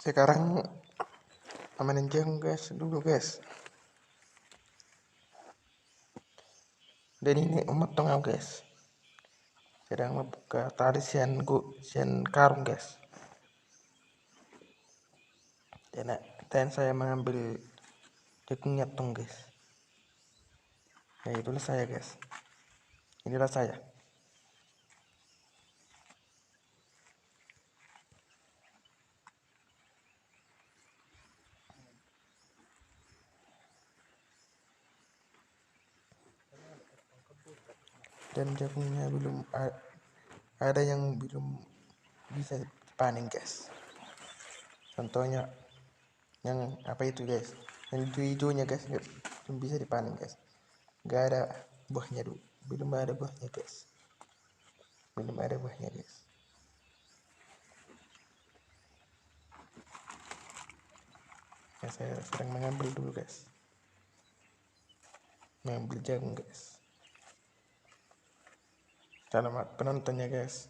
Sekarang amanin jagung guys dulu guys. Dan ini umat tengah guys. Sedang membuka tali sian karung guys. Dan saya mengambil jagungnya tong guys. Ya itulah saya guys. Inilah saya. Dan jagungnya belum ada yang belum bisa dipanen guys. Contohnya yang apa itu guys, yang hijau-hijaunya guys, belum bisa dipanen guys. Gak ada buahnya dulu, belum ada buahnya guys. Belum ada buahnya guys. Ya, saya sedang mengambil dulu guys. Mengambil jagung guys. Selamat penontonnya guys.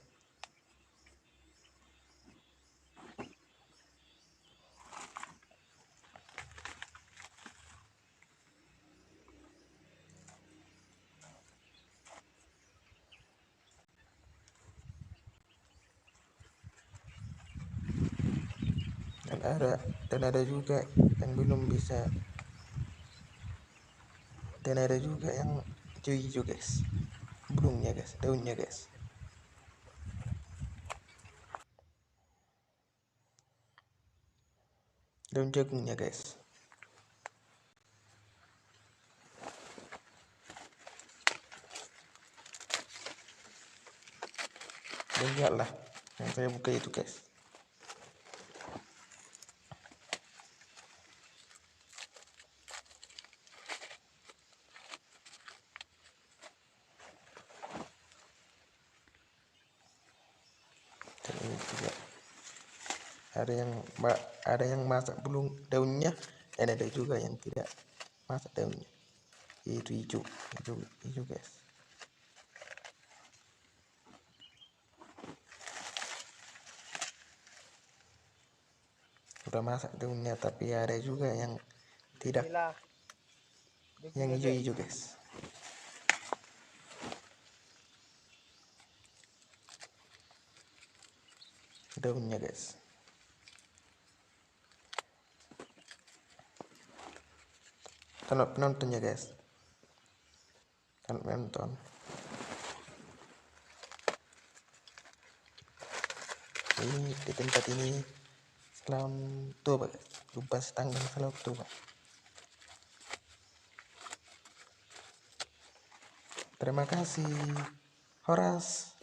Dan ada juga yang belum bisa. Dan ada juga yang hijau-hijau guys. Belumnya guys, daunnya guys. Daun jagungnya guys. Dan lihatlah yang saya buka itu guys. Dan ini juga ada yang masak belum daunnya, dan ada juga yang tidak masak daunnya. Itu hijau guys. Udah masak daunnya, tapi ada juga yang tidak, yang hijau-hijau guys. Daunnya guys. Selamat penontonnya guys. Selamat menonton. Ini di tempat ini Salam Toba guys. Lupa tanggal Salam Toba. Terima kasih. Horas.